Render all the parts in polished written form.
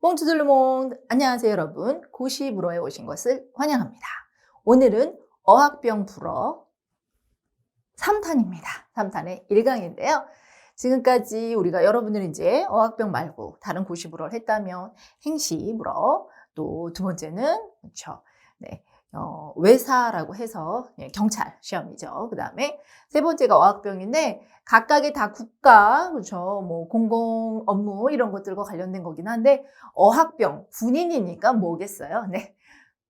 몽투들루몽 안녕하세요 여러분. 고시 불어에 오신 것을 환영합니다. 오늘은 어학병 불어 3탄입니다. 3탄의 1강인데요. 지금까지 우리가 여러분들이 이제 어학병 말고 다른 고시 불어를 했다면 행시 불어, 또 두 번째는 그렇죠. 네. 외사라고 해서 경찰 시험이죠. 그 다음에 세 번째가 어학병인데 각각의 다 국가, 그렇죠. 뭐 공공 업무 이런 것들과 관련된 거긴 한데 어학병, 군인이니까 뭐겠어요? 네.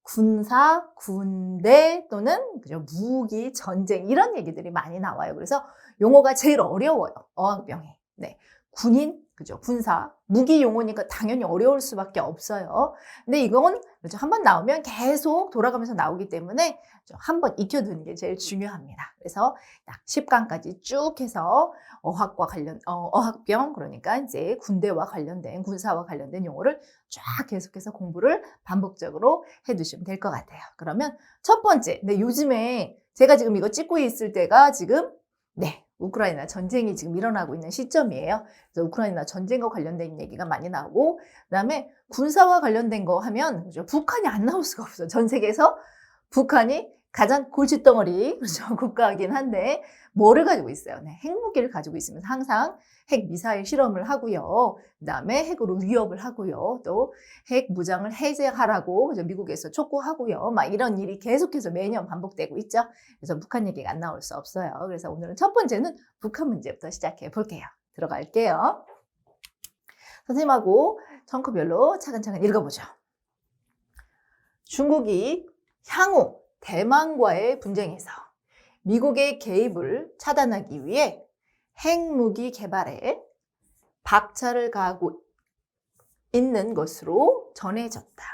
군사, 군대 또는 그죠, 무기, 전쟁 이런 얘기들이 많이 나와요. 그래서 용어가 제일 어려워요. 어학병이. 네. 군인, 그죠, 군사, 무기 용어니까 당연히 어려울 수밖에 없어요. 근데 이건 그죠, 한번 나오면 계속 돌아가면서 나오기 때문에 한번 익혀두는 게 제일 중요합니다. 그래서 딱 10강까지 쭉 해서 어학과 관련, 어학병, 그러니까 이제 군대와 관련된, 군사와 관련된 용어를 쫙 계속해서 공부를 반복적으로 해두시면 될 것 같아요. 그러면 첫 번째, 네, 요즘에 제가 지금 이거 찍고 있을 때가 지금, 네, 우크라이나 전쟁이 지금 일어나고 있는 시점이에요. 그래서 우크라이나 전쟁과 관련된 얘기가 많이 나오고, 그 다음에 군사와 관련된 거 하면, 그죠? 북한이 안 나올 수가 없어요. 전 세계에서 북한이 가장 골칫덩어리, 그렇죠? 국가이긴 한데, 뭐를 가지고 있어요? 네, 핵무기를 가지고 있으면서 항상 핵 미사일 실험을 하고요. 그 다음에 핵으로 위협을 하고요. 또 핵 무장을 해제하라고 그죠? 미국에서 촉구하고요. 막 이런 일이 계속해서 매년 반복되고 있죠. 그래서 북한 얘기가 안 나올 수 없어요. 그래서 오늘은 첫 번째는 북한 문제부터 시작해 볼게요. 들어갈게요. 선생님하고 청크별로 차근차근 읽어보죠. 중국이 향후 대만과의 분쟁에서 미국의 개입을 차단하기 위해 핵무기 개발에 박차를 가하고 있는 것으로 전해졌다.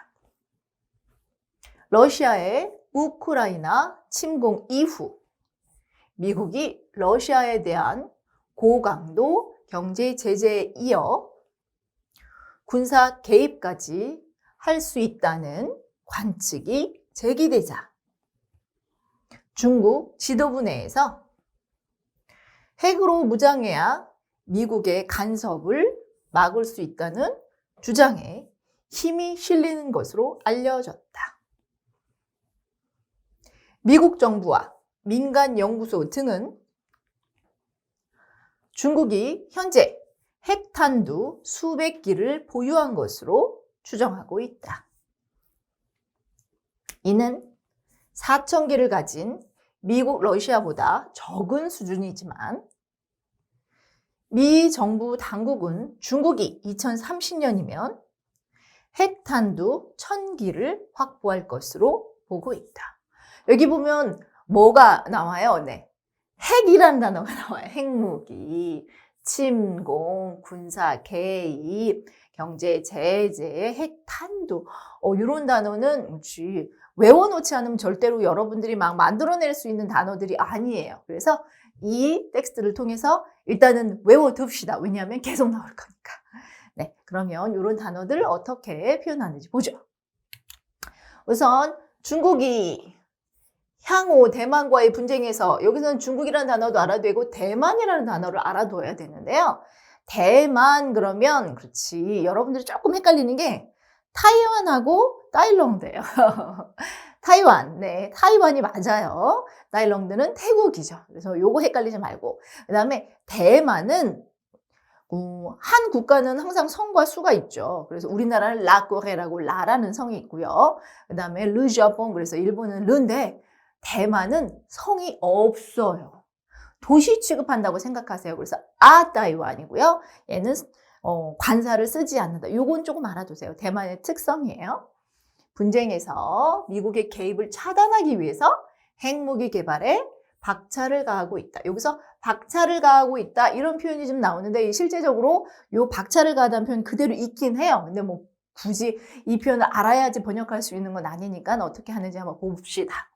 러시아의 우크라이나 침공 이후 미국이 러시아에 대한 고강도 경제 제재에 이어 군사 개입까지 할 수 있다는 관측이 제기되자 중국 지도부 내에서 핵으로 무장해야 미국의 간섭을 막을 수 있다는 주장에 힘이 실리는 것으로 알려졌다. 미국 정부와 민간 연구소 등은 중국이 현재 핵탄두 수백 기를 보유한 것으로 추정하고 있다. 이는 4,000기를 가진 미국, 러시아보다 적은 수준이지만 미 정부 당국은 중국이 2030년이면 핵탄두 1,000기를 확보할 것으로 보고 있다. 여기 보면 뭐가 나와요? 네. 핵이라는 단어가 나와요. 핵무기, 침공, 군사 개입, 경제 제재, 핵탄두. 이런 단어는 외워놓지 않으면 절대로 여러분들이 막 만들어낼 수 있는 단어들이 아니에요. 그래서 이 텍스트를 통해서 일단은 외워둡시다. 왜냐하면 계속 나올 거니까. 네, 그러면 이런 단어들 어떻게 표현하는지 보죠. 우선 중국이 향후 대만과의 분쟁에서, 여기서는 중국이라는 단어도 알아야 되고 대만이라는 단어를 알아둬야 되는데요. 대만 그러면 그렇지, 여러분들이 조금 헷갈리는 게 타이완하고 타일렁드예요. 타이완, 네, 타이완이 맞아요. 타일렁드는 태국이죠. 그래서 요거 헷갈리지 말고. 그 다음에 대만은 한 국가는 항상 성과 수가 있죠. 그래서 우리나라는 라꼬레라고 라라는 성이 있고요. 그 다음에 르자뽕, 그래서 일본은 르인데 대만은 성이 없어요. 도시 취급한다고 생각하세요. 그래서 타이완이고요. 얘는 관사를 쓰지 않는다. 요건 조금 알아두세요. 대만의 특성이에요. 분쟁에서 미국의 개입을 차단하기 위해서 핵무기 개발에 박차를 가하고 있다. 여기서 박차를 가하고 있다 이런 표현이 좀 나오는데 실제적으로 요 박차를 가하다는 표현 그대로 있긴 해요. 근데 뭐 굳이 이 표현을 알아야지 번역할 수 있는 건 아니니까 어떻게 하는지 한번 봅시다.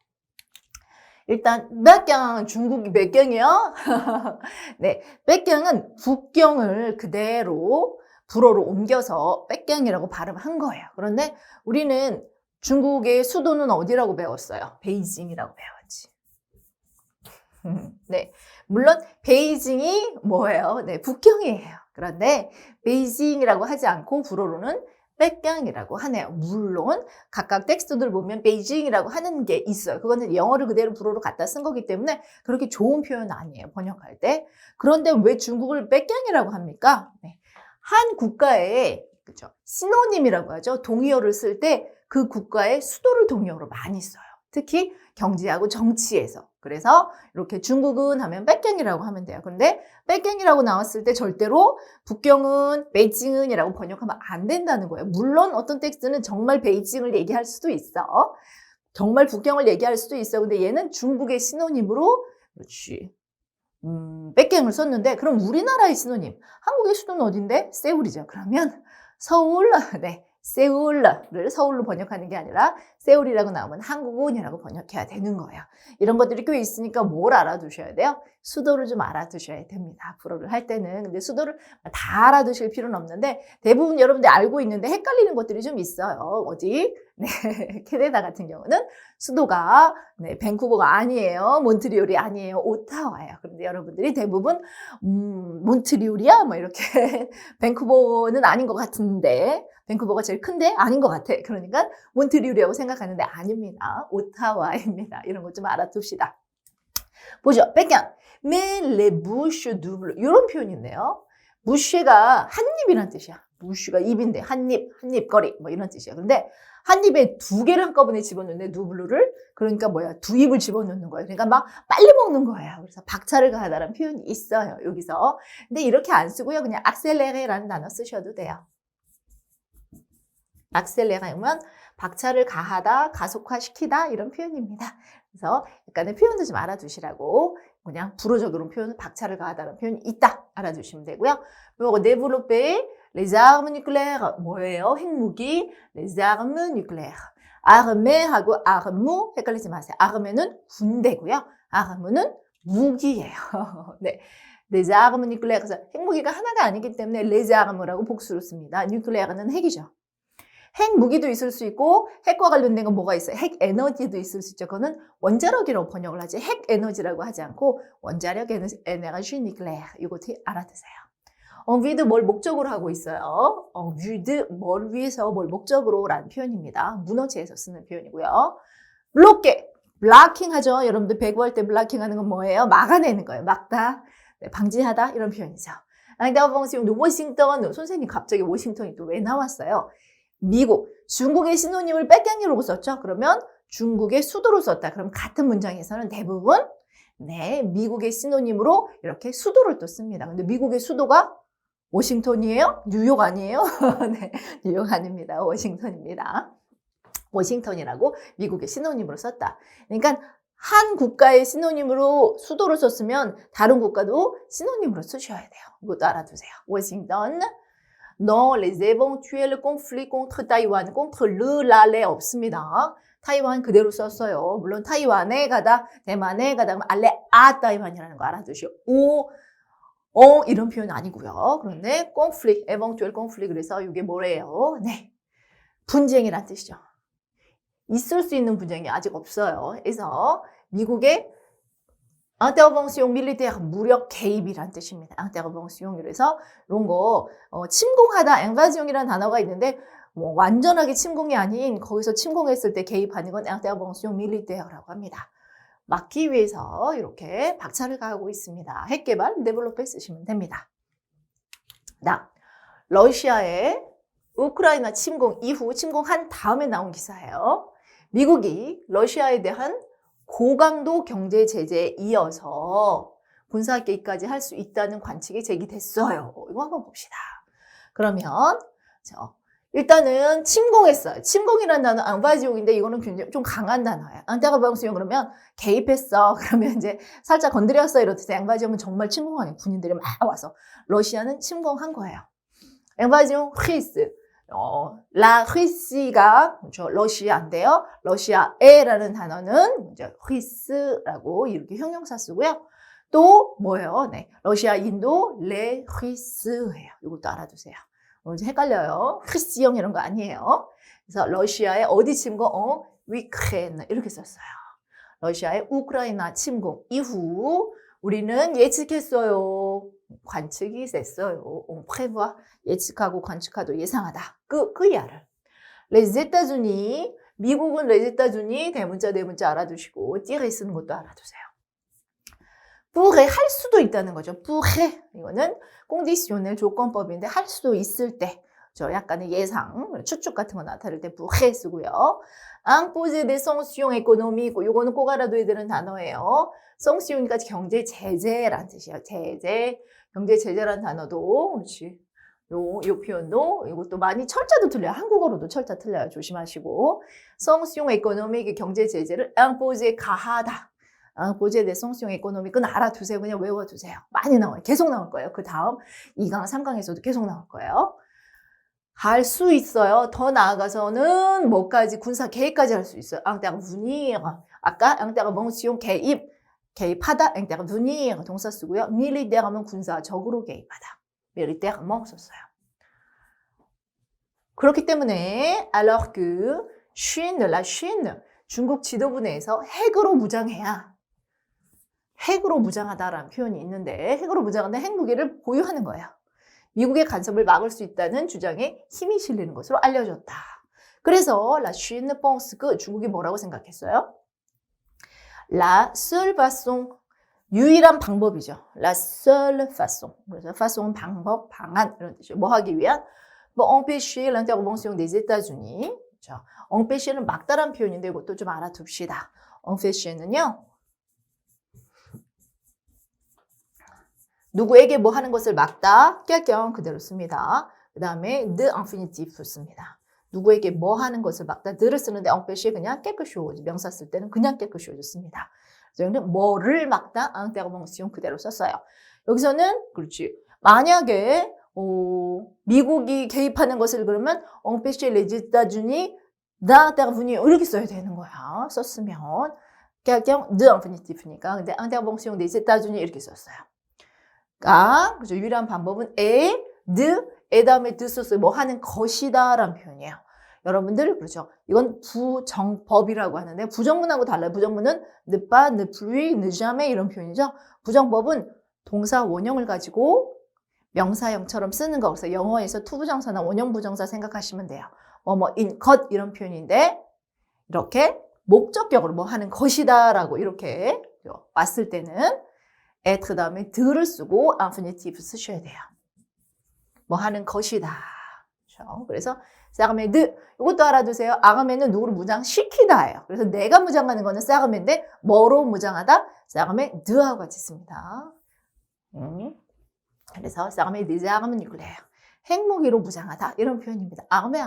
일단 백경, 중국이 백경이요? 네, 백경은 북경을 그대로 불어로 옮겨서 백경이라고 발음한 거예요. 그런데 우리는 중국의 수도는 어디라고 배웠어요? 베이징이라고 배웠지. 네, 물론 베이징이 뭐예요? 네, 북경이에요. 그런데 베이징이라고 하지 않고 불어로는 백경이라고 하네요. 물론 각각 텍스트들 보면 베이징이라고 하는 게 있어요. 그거는 영어를 그대로 불어로 갖다 쓴 거기 때문에 그렇게 좋은 표현은 아니에요. 번역할 때. 그런데 왜 중국을 백경이라고 합니까? 네. 한 국가의 그죠? 시노님이라고 하죠. 동의어를 쓸 때 그 국가의 수도를 동의어로 많이 써요. 특히 경제하고 정치에서. 그래서 이렇게 중국은 하면 백경이라고 하면 돼요. 그런데 백경이라고 나왔을 때 절대로 북경은 베이징은이라고 번역하면 안 된다는 거예요. 물론 어떤 텍스트는 정말 베이징을 얘기할 수도 있어. 정말 북경을 얘기할 수도 있어. 근데 얘는 중국의 시노님으로 그렇지. 백경을 썼는데 그럼 우리나라의 시노님. 한국의 수도는 어딘데? 세울이죠. 그러면 서울, 네. 세울을 서울로 번역하는 게 아니라 세울이라고 나오면 한국은이라고 번역해야 되는 거예요. 이런 것들이 꽤 있으니까 뭘 알아두셔야 돼요? 수도를 좀 알아두셔야 됩니다. 불어를 할 때는. 근데 수도를 다 알아두실 필요는 없는데 대부분 여러분들이 알고 있는데 헷갈리는 것들이 좀 있어요. 어디? 네, 캐나다 같은 경우는 수도가 네, 밴쿠버가 아니에요. 몬트리올이 아니에요. 오타와예요. 그런데 여러분들이 대부분 몬트리올이야? 뭐 이렇게 밴쿠버는 아닌 것 같은데 밴쿠버가 제일 큰데 아닌 것 같아. 그러니까 몬트리올이라고 생각하는데 아닙니다. 오타와입니다. 이런 것 좀 알아둡시다. 보죠. 백경. Mais les bouches doubles. 이런 표현이 있네요. 무쉬가 한 입이란 뜻이야. 무쉬가 입인데 한 입 거리 뭐 이런 뜻이야. 근데 한 입에 두 개를 한꺼번에 집어넣는데 누블루를 그러니까 뭐야 두 입을 집어넣는 거예요. 그러니까 막 빨리 먹는 거예요. 그래서 박차를 가하다라는 표현이 있어요. 여기서. 근데 이렇게 안 쓰고요. 그냥 악셀레레라는 단어 쓰셔도 돼요. 악셀레라면 박차를 가하다, 가속화시키다 이런 표현입니다. 그래서 약간의 표현도 좀 알아두시라고 그냥 불어적으로 표현은 박차를 가하다라는 표현이 있다 알아두시면 되고요. 그리고 développer les armes nucléaires 뭐예요? 핵무기 les armes nucléaires. armé하고 arme 헷갈리지 마세요. armé는 군대고요. arme는 무기예요. 네. les armes nucléaires 그래서 핵무기가 하나가 아니기 때문에 les armes라고 복수로 씁니다. nucléaire는 핵이죠. 핵 무기도 있을 수 있고 핵과 관련된 건 뭐가 있어요? 핵 에너지도 있을 수 있죠. 그거는 원자력이라고 번역을 하지 핵 에너지라고 하지 않고 원자력 에너지 nucléaire 이것도 알아두세요. en vue de 뭘 목적으로 하고 있어요. en vue de 뭘 위해서 뭘 목적으로 라는 표현입니다. 문어체에서 쓰는 표현이고요. bloquer, blocking 하죠. 여러분들 배구할 때 blocking 하는 건 뭐예요? 막아내는 거예요. 막다, 네, 방지하다 이런 표현이죠. 워싱턴 선생님 갑자기 워싱턴이 또 왜 나왔어요? 미국, 중국의 시노님을 백경이라고 썼죠. 그러면 중국의 수도로 썼다. 그럼 같은 문장에서는 대부분 네, 미국의 시노님으로 이렇게 수도를 또 씁니다. 근데 미국의 수도가 워싱턴이에요? 뉴욕 아니에요? 네, 뉴욕 아닙니다. 워싱턴입니다. 워싱턴이라고 미국의 시노님으로 썼다. 그러니까 한 국가의 시노님으로 수도를 썼으면 다른 국가도 시노님으로 쓰셔야 돼요. 이것도 알아두세요. 워싱턴. dans les éventuels conflits contre 타이완, contre le, la, les 없습니다. 타이완 그대로 썼어요. 물론 타이완에 가다, 대만에 가다, 알레, 아, 타이완이라는 거 알아두시오. 오, 이런 표현 아니고요. 그런데 conflict, éventuel conflict 그래서 이게 뭐래요? 네, 분쟁이란 뜻이죠. 있을 수 있는 분쟁이 아직 없어요. 그래서 미국의 intervention militaire 무력 개입이란 뜻입니다. intervention 그래서 이런 거 침공하다 invasion이라는 단어가 있는데 뭐 완전하게 침공이 아닌 거기서 침공했을 때 개입하는 건 intervention militaire라고 합니다. 막기 위해서 이렇게 박차를 가하고 있습니다. 핵개발 데벨롭에 쓰시면 됩니다. 나 러시아의 우크라이나 침공 이후 침공한 다음에 나온 기사예요. 미국이 러시아에 대한 고강도 경제 제재에 이어서 군사 개입까지 할 수 있다는 관측이 제기됐어요. 이거 한번 봅시다. 그러면 일단은 침공했어요. 침공이라는 단어 앙바지용인데 이거는 굉장히 좀 강한 단어예요. 안타가방수용 그러면 개입했어. 그러면 이제 살짝 건드렸어 이렇듯이 앙바지용은 정말 침공하는 군인들이 막 와서 러시아는 침공한 거예요. 앙바지용 휘스 라 휘시가 러시아인데요. 러시아에라는 단어는 이제 휘스라고 이렇게 형용사 쓰고요. 또 뭐예요? 네, 러시아인도 레 휘스예요. 이것도 알아두세요. 이제 헷갈려요. 휘시형 이런 거 아니에요. 그래서 러시아의 어디 침공? 위크레인 이렇게 썼어요. 러시아의 우크라이나 침공 이후 우리는 예측했어요. 관측이 됐어요. on prévoit, 예측하고 관측하도 예상하다. 그 이하를. les États-Unis, 미국은 les États-Unis 대문자 알아두시고 띠를 쓰는 것도 알아두세요. pourrait 할 수도 있다는 거죠. pourrait 이거는 conditionnel 조건법인데 할 수도 있을 때 저 약간의 예상, 추측 같은 거 나타낼 때 pourrait 쓰고요. imposer des sanctions économiques 이거는 꼭 알아둬야 되는 단어예요. sanction이니까 경제 제재라는 뜻이에요. 제재, 경제 제재라는 단어도 그렇지. 요 표현도 이것도 많이 철자도 틀려요. 한국어로도 철자 틀려요. 조심하시고. sanction économique 경제 제재를 imposer 가하다. imposer des sanctions économique는 알아두세요. 그냥 외워두세요. 많이 나와요. 계속 나올 거예요. 그 다음 2강, 3강에서도 계속 나올 거예요. 할 수 있어요. 더 나아가서는 뭐까지 군사 개입까지 할 수 있어요. intervenir. 아까 intervention 개입하다. intervenir 동사 쓰고요. militaire 하면 군사적으로 개입하다. militairement 썼어요. 그렇기 때문에 alors que la Chine 중국 지도부 내에서 핵으로 무장해야 핵으로 무장하다라는 표현이 있는데 핵으로 무장하는 핵무기를 보유하는 거예요. 미국의 간섭을 막을 수 있다는 주장에 힘이 실리는 것으로 알려졌다. 그래서 la Chine pense que 중국이 뭐라고 생각했어요? la seule façon 유일한 방법이죠. la seule façon. 그래서 façon 방법, 방안 이런 뜻이죠. 뭐 하기 위한? 뭐 empêcher l'intervention des États-Unis. 그렇죠. empêcher는 막다란 표현인데 이것도 좀 알아둡시다. empêcher는요. 누구에게 뭐 하는 것을 막다, quelqu'un 그대로 씁니다. 그 다음에 the infinitive 씁니다. 누구에게 뭐 하는 것을 막다, the를 쓰는데 empêcher 그냥 quelque chose, 명사 쓸 때는 그냥 quelque chose 씁니다. 여기는 뭐를 막다, intervention 그대로 썼어요. 여기서는 그렇지. 만약에 미국이 개입하는 것을 그러면 empêcher les États-Unis d'intervenir 이렇게 써야 되는 거야. 썼으면 quelqu'un the infinitif니까. 근데 intervention des États-Unis 이렇게 썼어요. 그죠. 유일한 방법은 에 다음에 de 썼어요. 뭐 하는 것이다 라는 표현이에요. 여러분들 그렇죠. 이건 부정법이라고 하는데 부정문하고 달라요. 부정문은 ne pas, ne plus, ne jamais 이런 표현이죠. 부정법은 동사 원형을 가지고 명사형처럼 쓰는 거. 그래서 영어에서 투부정사나 원형부정사 생각하시면 돼요. in 것 이런 표현인데 이렇게 목적격으로 뭐 하는 것이다 라고 이렇게 왔을 때는 être 다음에 de를 쓰고 infinitive 쓰셔야 돼요. 뭐 하는 것이다. 그렇죠? 그래서 싸가메 드 이것도 알아두세요. 아가메는 누구를 무장시키다예요. 그래서 내가 무장하는 거는 싸가메인데 뭐로 무장하다? 싸가메 드하고 같이 씁니다. 그래서 싸가메 드즈 아가면 이거래요. 핵무기로 무장하다 이런 표현입니다. 아가메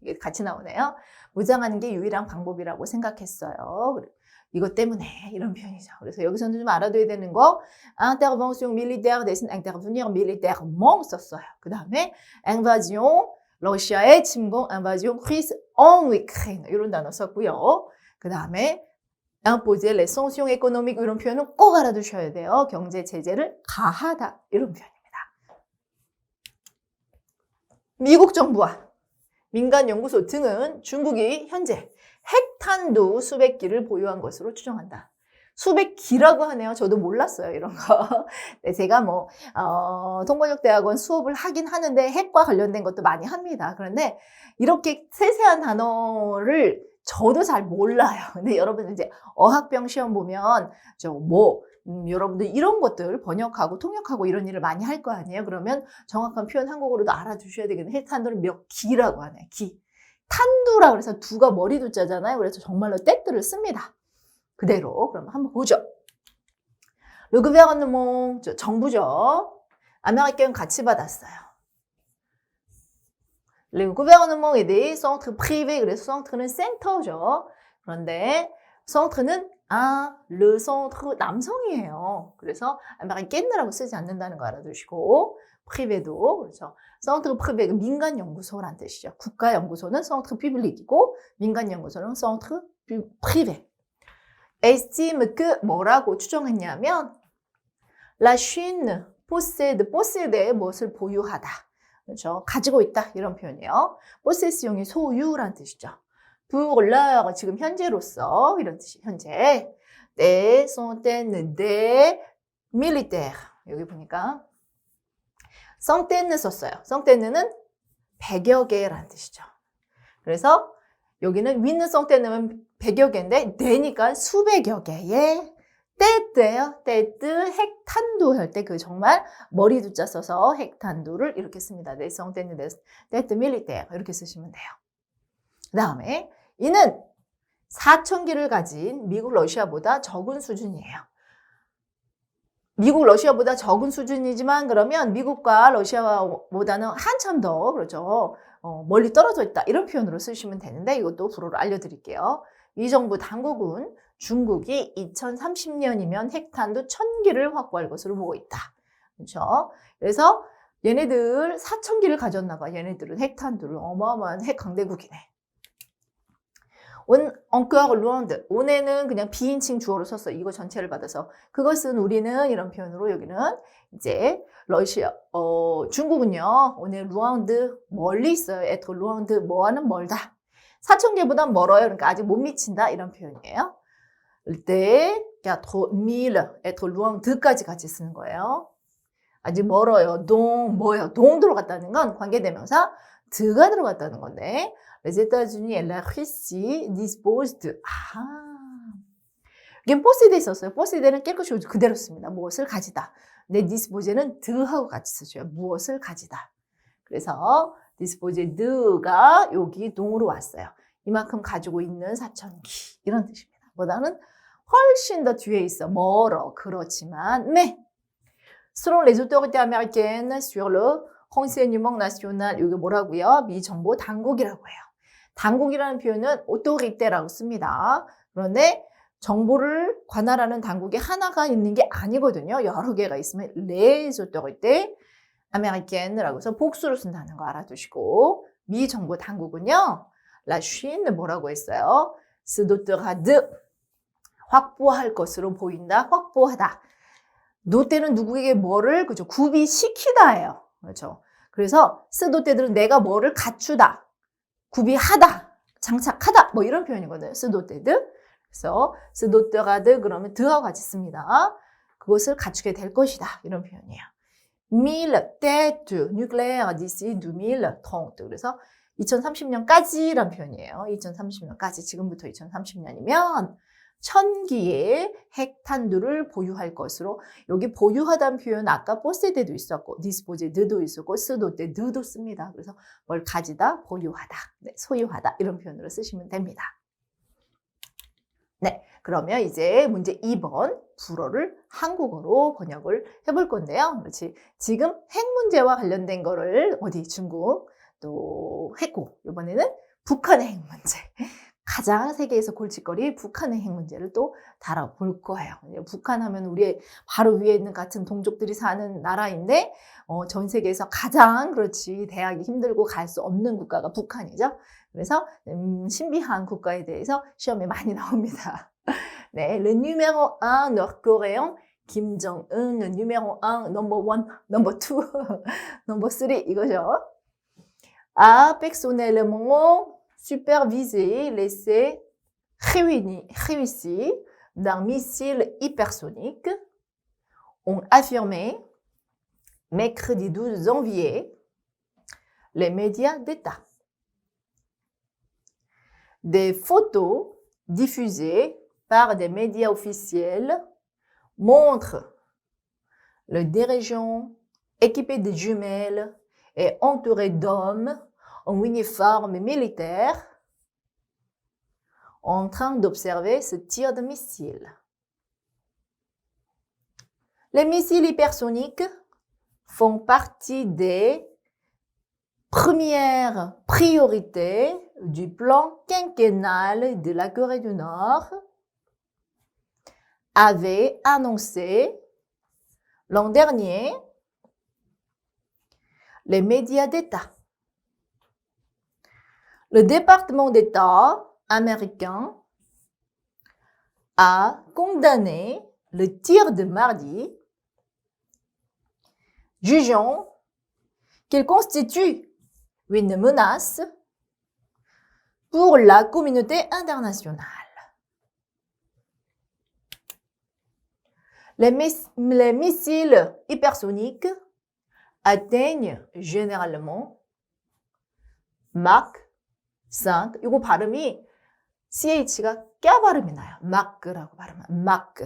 이게 같이 나오네요. 무장하는 게 유일한 방법이라고 생각했어요. 이것 때문에 이런 표현이죠. 그래서 여기서는 좀 알아둬야 되는 거 intervention militaire 대신 intervenir militairement 썼어요. 그 다음에 invasion 러시아의 침공 invasion russe en Ukraine 이런 단어 썼고요. 그 다음에 imposer les sanctions économiques 이런 표현은 꼭 알아두셔야 돼요. 경제 제재를 가하다 이런 표현입니다. 미국 정부와 민간 연구소 등은 중국이 현재 핵탄두 수백 기를 보유한 것으로 추정한다. 수백 기라고 하네요. 저도 몰랐어요, 이런 거. 네, 제가 통번역대학원 수업을 하긴 하는데 핵과 관련된 것도 많이 합니다. 그런데 이렇게 세세한 단어를 저도 잘 몰라요. 근데 여러분 이제 어학병 시험 보면 여러분들 이런 것들 번역하고 통역하고 이런 일을 많이 할 거 아니에요. 그러면 정확한 표현 한국어로도 알아두셔야 되겠네. 핵탄두를 몇 기라고 하네요. 기. 탄두라 그래서 두가 머리 두자잖아요. 그래서 정말로 떼뜨를 씁니다. 그대로. 그럼 한번 보죠. Le gouvernement, 정부죠. 아메리카는 같이 받았어요. Le gouvernement et des centres privés. 그래서 centre는 센터죠. 그런데 centre는 le centre 남성이에요. 그래서 아메리카라고 쓰지 않는다는 거 알아두시고 프리베도 그렇죠. centre privé 민간 연구소란 뜻이죠. 국가 연구소는 centre public이고 민간 연구소는 centre privé. estime que 뭐라고 추정했냐면 la Chine posséde의 무엇을 보유하다. 그렇죠. 가지고 있다 이런 표현이에요. possession이 소유란 뜻이죠. pour leur 지금 현재로서 이런 뜻이 현재 des centaines de militaires 여기 보니까 성떼는 썼어요. 성떼는 100여 개라는 뜻이죠. 그래서 여기는 위는 성떼는 100여 개인데 되니까 수백여 개의 떼뜨예요. 떼뜨 핵탄두 할 때 그 정말 머리 두자 써서 핵탄두를 이렇게 씁니다. 네, 성떼는 떼뜨 밀리테 이렇게 쓰시면 돼요. 그 다음에 이는 4,000기를 가진 미국 러시아보다 적은 수준이에요. 미국 러시아보다 적은 수준이지만 그러면 미국과 러시아보다는 한참 더 그렇죠. 멀리 떨어져 있다 이런 표현으로 쓰시면 되는데 이것도 불어로 알려드릴게요. 미 정부 당국은 중국이 2030년이면 핵탄두 1,000기를 확보할 것으로 보고 있다. 그렇죠? 그래서 얘네들 4,000기를 가졌나 봐. 얘네들은 핵탄두를 어마어마한 핵 강대국이네. encore loin. 온에는 그냥 비인칭 주어로 썼어. 이거 전체를 받아서. 그것은 우리는 이런 표현으로 여기는 이제 러시아, 중국은요. 오늘 loin 멀리 있어요. être loin 뭐하는 멀다. 4,000개보단 멀어요. 그러니까 아직 못 미친다. 이런 표현이에요. 때, trop mille, être loin 까지 같이 쓰는 거예요. 아직 멀어요. 뭐예요? 동 들어갔다는 건 관계대명사 드가 들어갔다는 건데 les États-Unis et la Russie disposent de 이게 posséder 있었어요. posséder는 깨끗이 그대로 씁니다. 무엇을 가지다. 근데 dispose는 드하고 같이 쓰죠. 무엇을 가지다. 그래서 disposer de가 여기 동으로 왔어요. 이만큼 가지고 있는 4,000기 이런 뜻입니다. 보다는 훨씬 더 뒤에 있어. 멀어. 그렇지만 selon les autorités américaines sur le renseignement national 이게 뭐라고요? 미 정보 당국이라고 해요. 당국이라는 표현은 autorité라고 씁니다. 그런데 정보를 관할하는 당국이 하나가 있는 게 아니거든요. 여러 개가 있으면 les autorités américaines 해서 복수로 쓴다는 거 알아두시고 미 정보 당국은요. la Chine 뭐라고 했어요? se dotera de 확보할 것으로 보인다. 확보하다. 노때는 누구에게 뭐를 그죠? 구비시키다예요. 그렇죠? 그래서 스도때들은 내가 뭐를 갖추다, 구비하다, 장착하다 뭐 이런 표현이거든요. 스도때들. 그래서 스도때가드 그러면 드하고 같이 씁니다. 그것을 갖추게 될 것이다 이런 표현이에요. 1000 têtes nucléaires d'ici 2030. 그래서 2030년까지란 표현이에요. 2030년까지 지금부터 2030년이면 1,000기의 핵탄두를 보유할 것으로 여기 보유하다는 표현 아까 posséder도 있었고 disposer도 있었고 쓰도때도 씁니다. 그래서 뭘 가지다, 보유하다, 소유하다 이런 표현으로 쓰시면 됩니다. 네, 그러면 이제 문제 2번 불어를 한국어로 번역을 해볼 건데요. 그렇지. 지금 핵 문제와 관련된 거를 어디 중국 또 했고 이번에는 북한의 핵 문제. 가장 세계에서 골칫거리 북한의 핵 문제를 또 다뤄볼 거예요. 북한 하면 우리 바로 위에 있는 같은 동족들이 사는 나라인데 전 세계에서 가장 그렇지 대하기 힘들고 갈 수 없는 국가가 북한이죠. 그래서 신비한 국가에 대해서 시험에 많이 나옵니다. 네, le numéro 1 nord-coréen Kim Jong-un, le numéro 1 number 1, number 2, number 3 이거죠. A personnellement superviser l'essai réussi d'un missile hypersonique, ont affirmé mercredi 12 janvier les médias d'État. Des photos diffusées par des médias officiels montrent le dirigeant équipé de jumelles et entouré d'hommes en uniforme militaire, en train d'observer ce tir de missiles. Les missiles hypersoniques font partie des premières priorités du plan quinquennal de la Corée du Nord, avait annoncé l'an dernier les médias d'État. Le département d'État américain a condamné le tir de mardi, jugeant qu'il constitue une menace pour la communauté internationale. Les missiles hypersoniques atteignent généralement Mach 5. 이거 발음이 CH가 꺄 발음이 나요. Mach라고 발음해요. Mach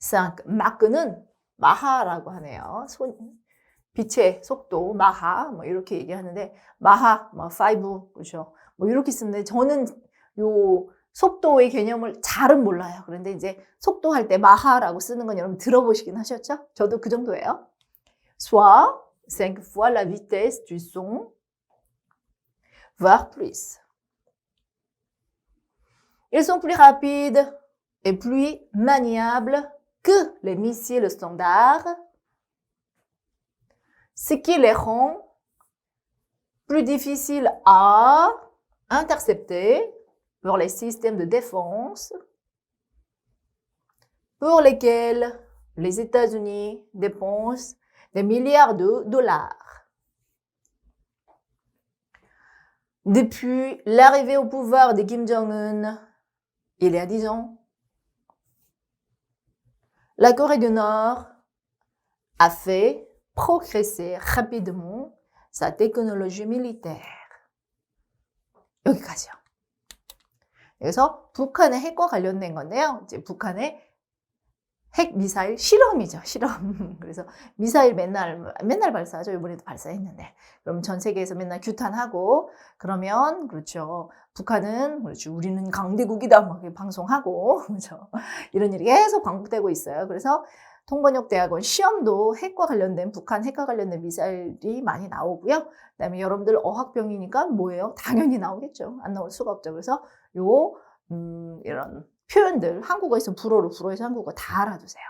5. Mach는 마하라고 하네요. 빛의 속도, 마하, 뭐 이렇게 얘기하는데, 마하, 뭐 5, 그렇죠. 뭐 이렇게 쓰는데, 저는 요 속도의 개념을 잘은 몰라요. 그런데 이제 속도 할 때 마하라고 쓰는 건 여러분 들어보시긴 하셨죠? 저도 그 정도예요. Soit 5 fois la vitesse du son, voire plus. Ils sont plus rapides et plus maniables que les missiles standards, ce qui les rend plus difficiles à intercepter pour les systèmes de défense pour lesquels les États-Unis dépensent des milliards de dollars. Depuis l'arrivée au pouvoir de Kim Jong-un, il y a 10 ans, la Corée du Nord a fait progresser rapidement sa technologie militaire. 여기까지요. 그래서 북한의 핵과 관련된 건데요. 이제 북한의 핵 미사일 실험이죠. 실험. 그래서 미사일 맨날 발사하죠. 이번에도 발사했는데. 그럼 전 세계에서 맨날 규탄하고 그러면 그렇죠. 북한은 그렇죠. 우리는 강대국이다 막 방송하고 그렇죠. 이런 일이 계속 반복되고 있어요. 그래서 통번역대학원 시험도 핵과 관련된 북한 핵과 관련된 미사일이 많이 나오고요. 그다음에 여러분들 어학병이니까 뭐예요? 당연히 나오겠죠. 안 나올 수가 없죠. 그래서 이런 표현들 한국어에서 불어에서 한국어 다 알아두세요.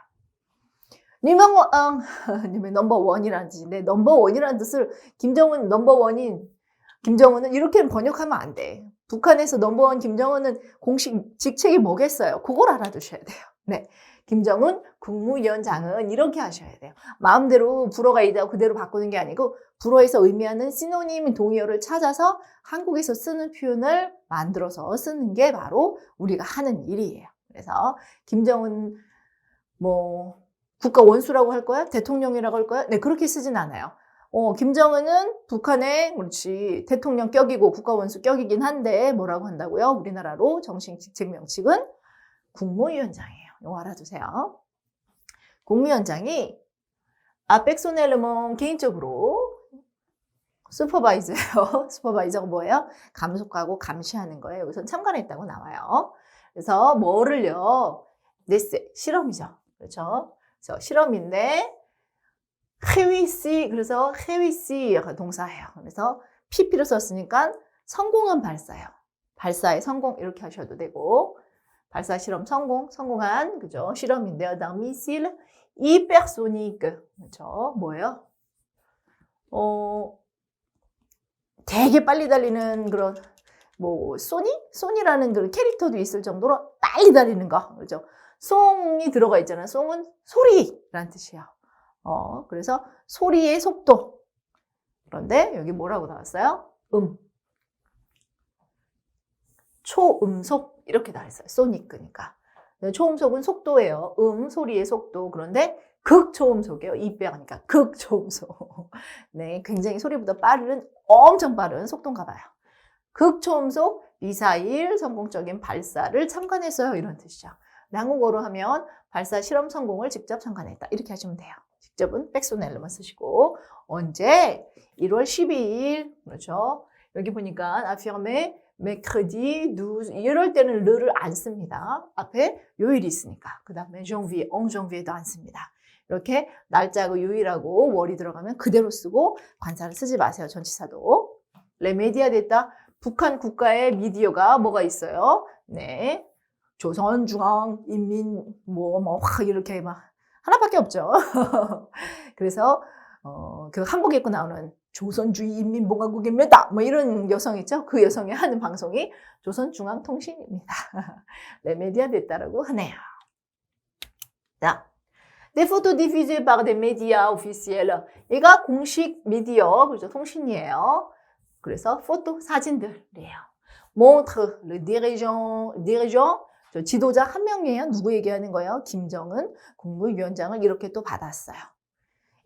님의 넘버원이라는 뜻인데 넘버원이라는 뜻을 김정은 넘버원인 김정은은 이렇게 번역하면 안 돼. 북한에서 넘버원 김정은은 공식 직책이 뭐겠어요? 그걸 알아두셔야 돼요. 네. 김정은 국무위원장은 이렇게 하셔야 돼요. 마음대로 불어가 있다고 그대로 바꾸는 게 아니고 불어에서 의미하는 시노님 동의어를 찾아서 한국에서 쓰는 표현을 만들어서 쓰는 게 바로 우리가 하는 일이에요. 그래서 김정은 뭐 국가 원수라고 할 거야? 대통령이라고 할 거야? 네, 그렇게 쓰진 않아요. 김정은은 북한의 그렇지 대통령 격이고 국가 원수 격이긴 한데 뭐라고 한다고요? 우리나라로 정식 직책 명칭은 국무위원장이에요. 이거 알아두세요. 국무위원장이 아펙소넬르몬 개인적으로 슈퍼바이저예요. 슈퍼바이저가 뭐예요? 감독하고 감시하는 거예요. 여기서 참관했다고 나와요. 그래서 뭐를요? 네세 실험이죠. 그렇죠? 그래서 실험인데 헤위시 그래서 헤위시 동사예요. 그래서 PP를 썼으니까 성공한 발사예요. 발사의 성공 이렇게 하셔도 되고 발사 실험 성공한 그죠? 실험인데요. d'un missile hypersonique 그렇죠? 뭐예요? 되게 빨리 달리는 그런 뭐 소니라는 그런 캐릭터도 있을 정도로 빨리 달리는 거 그렇죠? 송이 들어가 있잖아요. 송은 소리라는 뜻이에요. 그래서 소리의 속도. 그런데 여기 뭐라고 나왔어요? 초음속 이렇게 나왔어요. 소닉이니까. 초음속은 속도예요. 소리의 속도. 그런데 극초음속이에요. 2배하니까 극초음속. 네, 굉장히 소리보다 엄청 빠른 속도인가 봐요. 극초음속 미사일 성공적인 발사를 참관했어요. 이런 뜻이죠. 한국어로 하면 발사 실험 성공을 직접 참관했다. 이렇게 하시면 돼요. 직접은 백소넬로만 쓰시고 언제? 1월 12일 그렇죠. 여기 보니까 affirmé mercredi 12 이럴 때는 르를 안 씁니다. 앞에 요일이 있으니까. 그 다음에 janvier, 11 janvier도 안 씁니다. 이렇게 날짜하고 요일하고 월이 들어가면 그대로 쓰고 관사를 쓰지 마세요. 전치사도. 레메디아 됐다. 북한 국가의 미디어가 뭐가 있어요? 네. 조선중앙인민 이렇게 막 하나밖에 없죠. 그래서 그 한복 입고 나오는 조선주의인민공화국입니다. 뭐 이런 여성 있죠. 그 여성이 하는 방송이 조선중앙통신입니다. 레메디아 됐다라고 하네요. 자, des photos diffusées par des médias officiels. 얘가 공식 미디어, 그렇죠? 통신이에요. 그래서 포토 사진들이에요. montre le dirigeant 저 지도자 한 명이에요. 누구 얘기하는 거예요? 김정은 국무위원장을 이렇게 또 받았어요.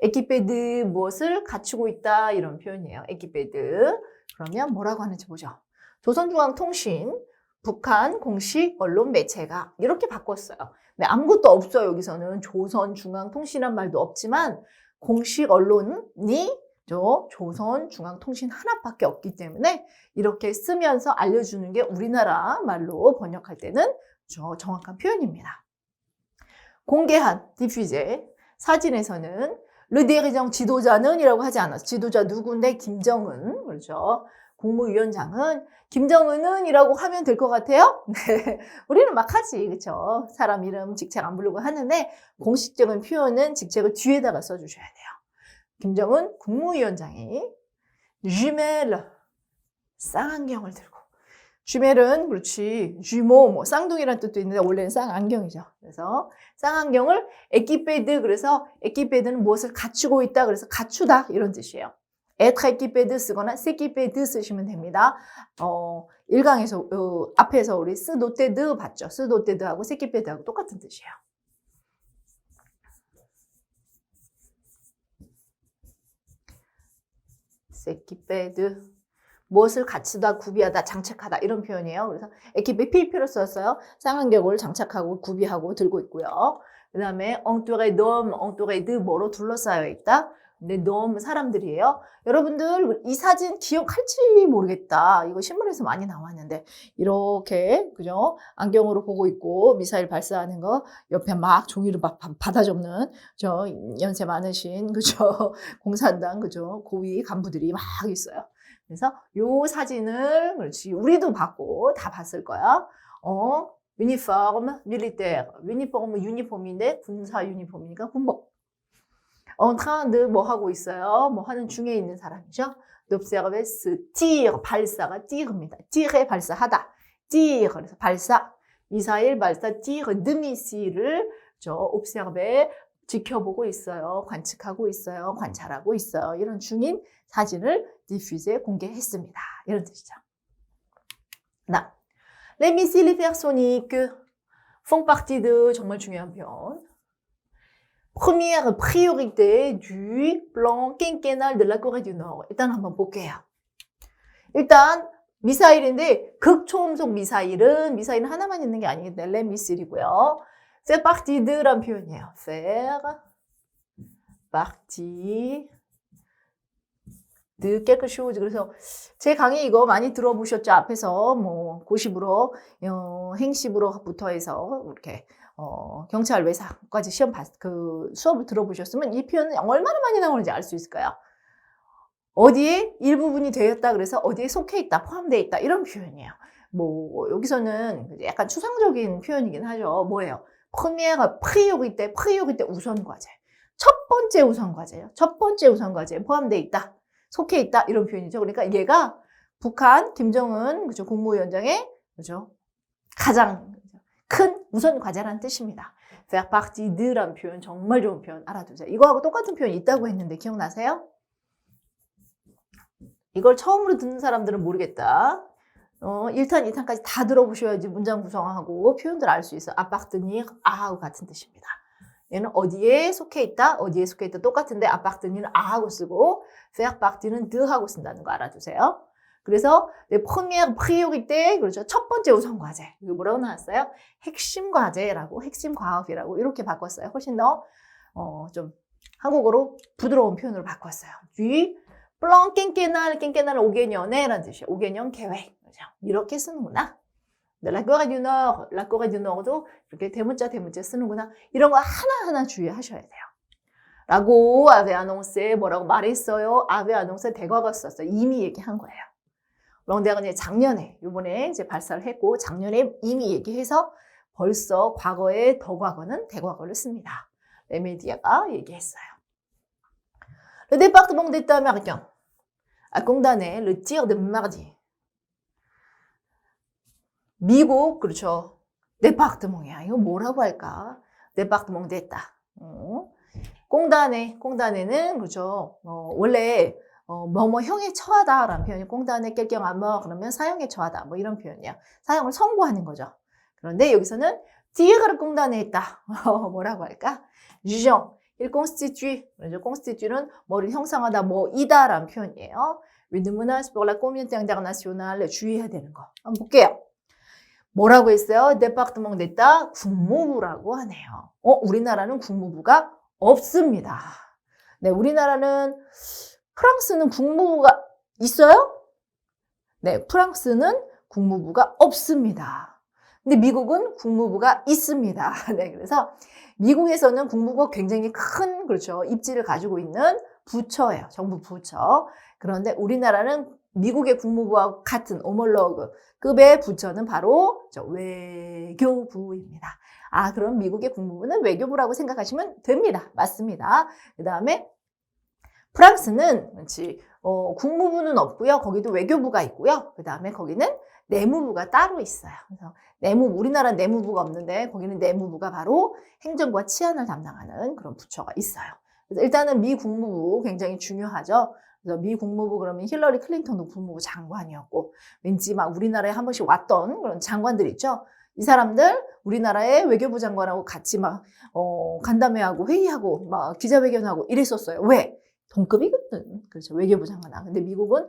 에키페드 무엇을 갖추고 있다 이런 표현이에요. 에키페드. 그러면 뭐라고 하는지 보죠. 조선중앙통신 북한 공식 언론 매체가 이렇게 바꿨어요. 네, 아무것도 없어요. 여기서는 조선중앙통신이란 말도 없지만 공식 언론이 조선중앙통신 하나밖에 없기 때문에 이렇게 쓰면서 알려주는 게 우리나라 말로 번역할 때는 정확한 표현입니다. 공개한 디퓨제 사진에서는 르데리정 지도자는 이라고 하지 않았어요. 지도자 누군데 김정은 그렇죠. 국무위원장은 김정은은 이라고 하면 될 것 같아요. 네, 우리는 막 하지 그렇죠. 사람 이름 직책 안 부르고 하는데 공식적인 표현은 직책을 뒤에다가 써주셔야 돼요. 김정은 국무위원장이 주멜 쌍안경을 들고 주멜은 그렇지 주모 뭐 쌍둥이란 뜻도 있는데 원래는 쌍안경이죠. 그래서 쌍안경을 에키페드 그래서 에키페드는 무엇을 갖추고 있다 그래서 갖추다 이런 뜻이에요. être équipé 쓰거나 s'équiper 쓰시면 됩니다. 1강에서 앞에서 우리 se doter de 봤죠. se doter de하고 s'équiper de하고 똑같은 뜻이에요. s'équiper de 무엇을 갖추다, 구비하다, 장착하다 이런 표현이에요. 그래서 에키페 필피로 썼어요. 쌍안경을 장착하고 구비하고 들고 있고요. 그 다음에 entouré d'hommes, entouré de 뭐로 둘러싸여 있다. 근데 너무 사람들이에요. 여러분들 이 사진 기억할지 모르겠다. 이거 신문에서 많이 나왔는데 이렇게 그죠? 안경으로 보고 있고 미사일 발사하는 거 옆에 막 종이를 막 받아 적는 저 연세 많으신 그죠? 공산당 그죠? 고위 간부들이 막 있어요. 그래서 요 사진을 그렇지 우리도 봤고 다 봤을 거야. 유니폼 밀리테르 유니폼은 유니폼인데 군사 유니폼이니까 군복. en train de 뭐 하고 있어요? 뭐 하는 중에 있는 사람이죠. d'observer ce tir 발사가 tir입니다. tir에 발사하다. tir 그래서 발사 미사일 발사 tir de missile을 observer 지켜보고 있어요. 관측하고 있어요. 관찰하고 있어요. 이런 중인 사진을 diffuser 공개했습니다. 이런 뜻이죠. Les missiles hypersoniques font partie de 정말 중요한 표현. Première priorité du plan quinquennal de la Corée du Nord. 일단 한번 볼게요. 일단 미사일인데 극초음속 미사일은 하나만 있는 게 아니겠네. les missile이고요. faire partie de란 표현이에요. faire partie de quelque chose. 그래서 제 강의 이거 많이 들어보셨죠? 앞에서 뭐 고십으로 행십으로부터 해서 이렇게 경찰 외사까지 시험 수업을 들어보셨으면 이 표현은 얼마나 많이 나오는지 알 수 있을까요? 어디에 일부분이 되었다 그래서 어디에 속해 있다, 포함되어 있다 이런 표현이에요. 뭐 여기서는 약간 추상적인 표현이긴 하죠. 뭐예요? première priorité 우선 과제. 첫 번째 우선 과제예요. 첫 번째 우선 과제에 포함되어 있다, 속해 있다 이런 표현이죠. 그러니까 얘가 북한 김정은 그죠 국무위원장의 그죠 가장 큰 우선 과제라는 뜻입니다. faire partie de라는 표현 정말 좋은 표현 알아두세요. 이거하고 똑같은 표현이 있다고 했는데 기억나세요? 이걸 처음으로 듣는 사람들은 모르겠다. 1탄, 2탄까지 다 들어보셔야지 문장 구성하고 표현들 알 수 있어요. appartenir 아하고 같은 뜻입니다. 얘는 어디에 속해 있다, 어디에 속해 있다 똑같은데 appartenir는 아하고 쓰고 faire partie는 de하고 쓴다는 거 알아두세요. 그래서 première priorité 그렇죠. 첫 번째 우선 과제. 이거 뭐라고 나왔어요? 핵심 과제라고, 핵심 과업이라고 이렇게 바꿨어요. 훨씬 더 좀 한국어로 부드러운 표현으로 바꿨어요. 뒤 plan quinquennal 5개년에라는 뜻이에요. 5개년 계획. 그렇죠? 이렇게 쓰는구나. la Corée du Nord도 이렇게 대문자 쓰는구나. 이런 거 하나하나 주의하셔야 돼요. 라고 avait annoncé 뭐라고 말했어요? avait annoncé 대과거 썼어요. 이미 얘기한 거예요. 런데가 이제 작년에 이번에 이제 발사를 했고 작년에 이미 얘기해서 벌써 과거에 더 과거는 대과거를 씁니다. 레메디아가 얘기했어요. Le département d'État américain a condamné le tir de mardi. 미국 그렇죠. 데파르트몽이야. 이거 뭐라고 할까? 데파르트몽 d'État. 꽁다네는 그렇죠. 원래 뭐뭐형에 처하다라는 표현이 꽁다네 깰경아머 그러면 사형에 처하다 뭐 이런 표현이야. 사형을 선고하는 거죠. 그런데 여기서는 tire를 꽁다네 했다. 뭐라고 할까? jugeant il constitue. 그래서 constitue는 뭐를 형성하다, 뭐이다라는 표현이에요. une menace pour la communauté internationale. 주의해야 되는 거. 한번 볼게요. 뭐라고 했어요? département d'état, 국무부라고 하네요. 우리나라는 국무부가 없습니다. 네, 우리나라는 프랑스는 국무부가 있어요? 네, 프랑스는 국무부가 없습니다. 근데 미국은 국무부가 있습니다. 네, 그래서 미국에서는 국무부가 굉장히 큰, 그렇죠, 입지를 가지고 있는 부처예요. 정부 부처. 그런데 우리나라는 미국의 국무부와 같은 오멀로그급의 부처는 바로 외교부입니다. 그럼 미국의 국무부는 외교부라고 생각하시면 됩니다. 맞습니다. 그 다음에 프랑스는 국무부는 없고요. 거기도 외교부가 있고요. 그 다음에 거기는 내무부가 따로 있어요. 그래서 우리나라 내무부가 없는데 거기는 내무부가 바로 행정과 치안을 담당하는 그런 부처가 있어요. 그래서 일단은 미 국무부 굉장히 중요하죠. 그래서 미 국무부 그러면 힐러리 클린턴도 국무부 장관이었고, 왠지 막 우리나라에 한 번씩 왔던 그런 장관들 있죠. 이 사람들 우리나라의 외교부 장관하고 같이 막 간담회하고 회의하고 막 기자회견하고 이랬었어요. 왜? 동급이거든. 그렇죠. 외교부 장관. 근데 미국은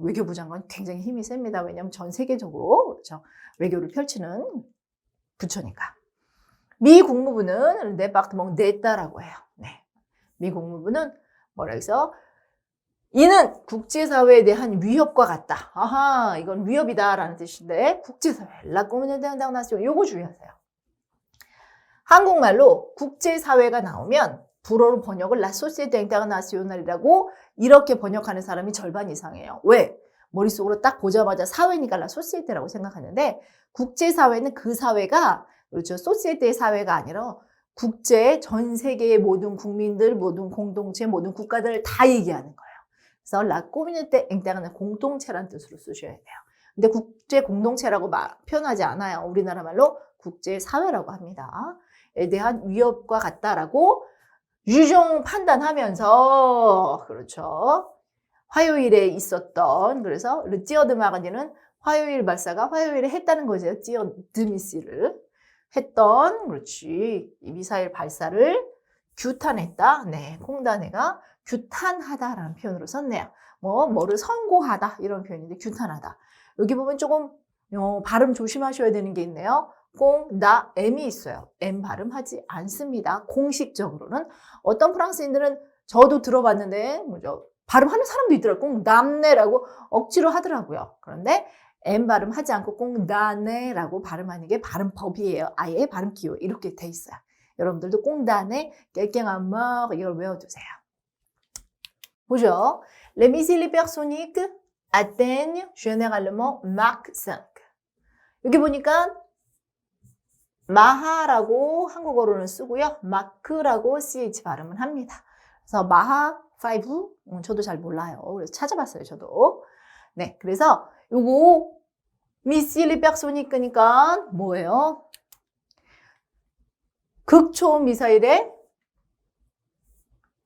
외교부 장관 굉장히 힘이 셉니다. 왜냐하면 전 세계적으로 그렇죠, 외교를 펼치는 부처니까. 미 국무부는 département d'état라고 해요. 네. 미 국무부는 뭐라 해서 이는 국제사회에 대한 위협과 같다. 이건 위협이다라는 뜻인데 국제사회, la communauté internationale, 요거 주의하세요. 한국말로 국제사회가 나오면 불어로 번역을 la société internationale이라고 이렇게 번역하는 사람이 절반 이상이에요. 왜? 머릿속으로 딱 보자마자 사회니까 la société라고 생각하는데, 국제사회는 그 사회가, 그렇죠, 소시에테의 사회가 아니라 국제, 전 세계의 모든 국민들, 모든 공동체, 모든 국가들을 다 얘기하는 거예요. 그래서 la communauté internationale, 공동체란 뜻으로 쓰셔야 돼요. 근데 국제 공동체라고 표현하지 않아요. 우리나라 말로 국제사회라고 합니다. 에 대한 위협과 같다라고 유종 판단하면서, 그렇죠, 화요일에 있었던, 그래서 르찌어드 마가디는 화요일 발사가 화요일에 했다는 거죠. 찌어드 미시를 했던, 그렇지, 이 미사일 발사를 규탄했다. 네, 콩다네가 규탄하다라는 표현으로 썼네요. 뭐를 선고하다 이런 표현인데 규탄하다. 여기 보면 조금 발음 조심하셔야 되는 게 있네요. M이 있어요. M 발음하지 않습니다. 공식적으로는. 어떤 프랑스인들은 저도 들어봤는데 발음하는 사람도 있더라고요. 꽁담네라고 억지로 하더라고요. 그런데 M 발음하지 않고 꽁다네라고 발음하는 게 발음법이에요. 아예 발음 기호 이렇게 돼 있어요. 여러분들도 꽁다네, 깽깽아머 이걸 외워두세요. 보죠. Les missiles hypersoniques atteignent généralement Mach 5. 여기 보니까 마하라고 한국어로는 쓰고요. 마크라고 CH 발음을 합니다. 그래서 마하 5, 저도 잘 몰라요. 그래서 찾아봤어요, 저도. 네, 그래서 요거 미실 히페르소닉이니까 뭐예요? 극초음 미사일의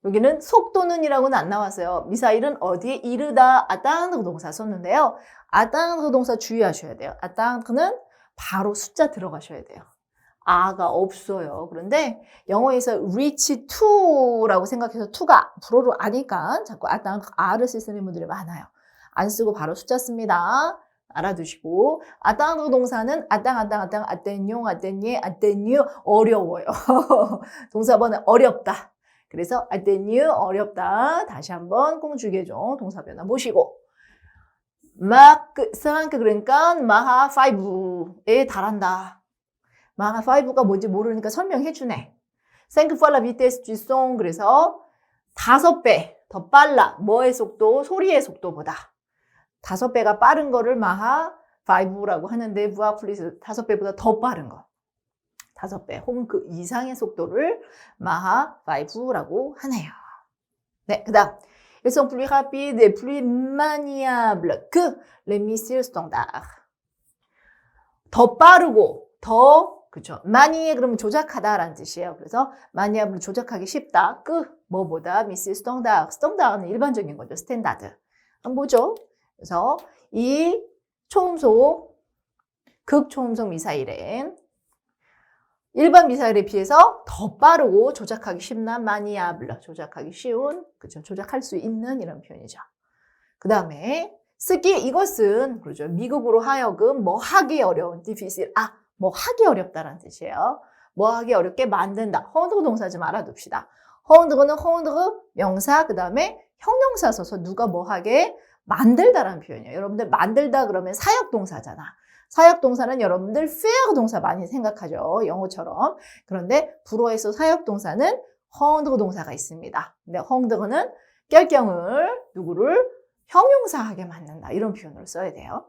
여기는 속도는이라고는 안 나왔어요. 미사일은 어디에 이르다, 아땅드 동사 썼는데요. 아땅드 동사 주의하셔야 돼요. 아땅드는 바로 숫자 들어가셔야 돼요. 아가 없어요. 그런데 영어에서 reach to라고 생각해서 to가 불어로 아니까 자꾸 아를 쓰시는 분들이 많아요. 안 쓰고 바로 숫자 씁니다. 알아두시고. 아땅드 동사는 아땡용, 아땡예, 아땡유 어려워요. 동사번은 어렵다. 그래서 아땡유 어렵다. 다시 한번 꽁주계종 동사 변화 보시고. 마크 5 그러니까 마하 5에 달한다. 마하 5가 뭔지 모르니까 설명해 주네. 5 fois la vitesse du son. 그래서 5배 더 빨라. 뭐의 속도? 소리의 속도보다. 5배가 빠른 거를 마하 5라고 하는데 부하 플리스 5배보다 더 빠른 거. 5배 혹은 그 이상의 속도를 마하 5라고 하네요. 네, 그다음 Ils sont plus rapides et plus maniables que les missiles standards. 더 빠르고 더 그렇죠. 마니에 그러면 조작하다라는 뜻이에요. 그래서 마니아블 조작하기 쉽다. 뭐보다 미실 스탠다드. 스탠다드는 일반적인 거죠. 스탠다드. 한번 보죠. 그래서 이 초음속 극초음속 미사일엔 일반 미사일에 비해서 더 빠르고 조작하기 쉽나 마니아블러, 조작하기 쉬운, 그죠? 조작할 수 있는 이런 표현이죠. 그 다음에 스키 이것은 그렇죠. 미국으로 하여금 뭐 하기 어려운 difficile, 뭐 하기 어렵다라는 뜻이에요. 뭐 하기 어렵게 만든다. 허운드그 동사 좀 알아둡시다. 허운드그는 허운드그 명사 그 다음에 형용사 써서 누가 뭐 하게 만들다라는 표현이에요. 여러분들 만들다 그러면 사역 동사잖아. 사역 동사는 여러분들 faire 동사 많이 생각하죠. 영어처럼. 그런데 불어에서 사역 동사는 허운드그 동사가 있습니다. 근데 허운드그는 결경을 누구를 형용사하게 만든다. 이런 표현을 써야 돼요.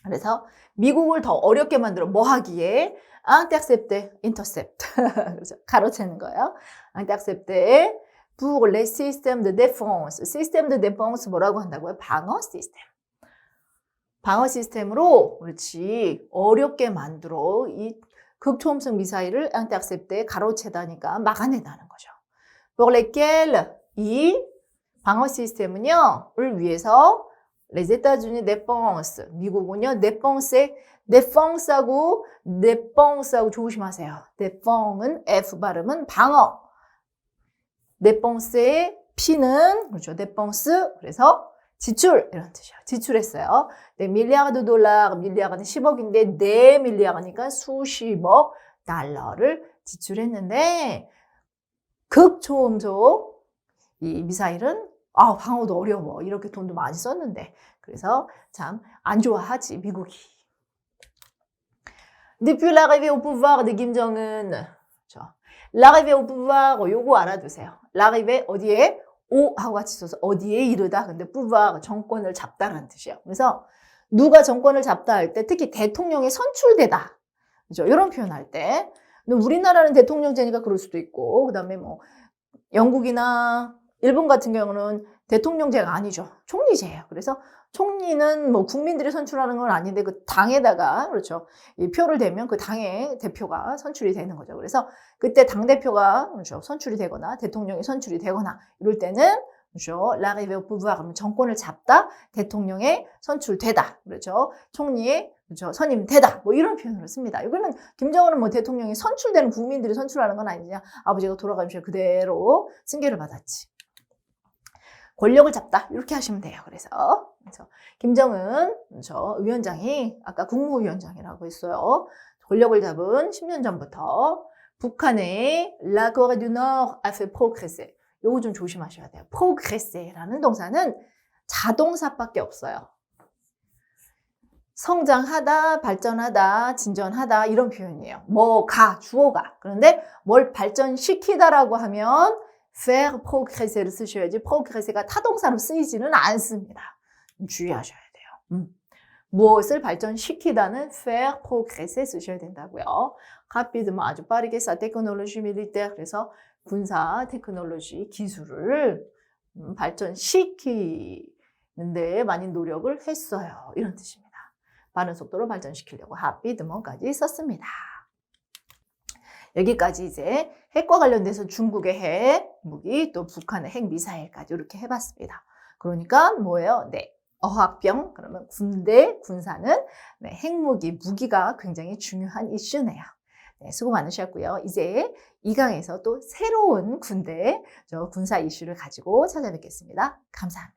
그래서 미국을 더 어렵게 만들어 뭐 하기에 intercept, intercept. 그렇죠. 가로채는 거예요. intercept pour les systèmes de défense. système de défense 뭐라고 한다고요? 방어 시스템. 방어 시스템으로 그렇지 어렵게 만들어 이 극초음속 미사일을 intercept에 가로채다니까 막아낸다는 거죠. pour lesquels 이 방어 시스템은요, 을 위해서 les États-Unis dépense, 미국은요, dépense하고 조심하세요. dépense은 F 발음은 방어. dépense의 P는 그렇죠, dépense 그래서 지출 이런 뜻이에요. 지출했어요. 네, 밀리아드 달러, 밀리아드는 10억인데 네 밀리아드니까 수십억 달러를 지출했는데 극초음속 이 미사일은 방어도 어려워. 이렇게 돈도 많이 썼는데. 그래서 참 안 좋아하지, 미국이. Depuis l'arrivée au pouvoir de 김정은. 그렇죠. l'arrivée au pouvoir, 요거 알아두세요. l'arrivée 어디에? 오 하고 같이 써서 어디에 이르다. 근데 pouvoir, 정권을 잡다라는 뜻이에요. 그래서 누가 정권을 잡다 할 때 특히 대통령이 선출되다. 그렇죠. 이런 표현할 때. 근데 우리나라는 대통령제니까 그럴 수도 있고, 그 다음에 뭐 영국이나 일본 같은 경우는 대통령제가 아니죠. 총리제예요. 그래서 총리는 뭐 국민들이 선출하는 건 아닌데 그 당에다가 그렇죠. 이 표를 대면 그 당의 대표가 선출이 되는 거죠. 그래서 그때 당대표가 그렇죠. 선출이 되거나 대통령이 선출이 되거나 이럴 때는 그렇죠. l'arrivée au pouvoir 그러면 정권을 잡다, 대통령에 선출되다. 그렇죠. 총리에 그렇죠. 선임되다. 뭐 이런 표현을 씁니다. 이거는 김정은은 뭐 대통령이 선출되는 국민들이 선출하는 건 아니냐. 아버지가 돌아가면서 그대로 승계를 받았지. 권력을 잡다 이렇게 하시면 돼요. 그래서 김정은 위원장이 아까 국무위원장이라고 했어요. 권력을 잡은 10년 전부터 북한의 La Corée du Nord a fait progresser. 요거 좀 조심하셔야 돼요. progresser라는 동사는 자동사밖에 없어요. 성장하다, 발전하다, 진전하다 이런 표현이에요. 주어가. 그런데 뭘 발전시키다라고 하면 faire progresser를 쓰셔야지 progresser가 타동사로 쓰이지는 않습니다. 주의하셔야 돼요. 무엇을 발전시키다는 faire progresser 쓰셔야 된다고요. rapidement 아주 빠르게 sa technologie militaire 그래서 군사 테크놀로지 기술을 발전시키는데 많이 노력을 했어요. 이런 뜻입니다. 빠른 속도로 발전시키려고 rapidment까지 썼습니다. 여기까지 이제 핵과 관련돼서 중국의 핵 무기 또 북한의 핵 미사일까지 이렇게 해봤습니다. 그러니까 뭐예요? 네, 어학병 그러면 군대 군사는 네, 핵무기 무기가 굉장히 중요한 이슈네요. 네, 수고 많으셨고요. 이제 이 강에서 또 새로운 군사 이슈를 가지고 찾아뵙겠습니다. 감사합니다.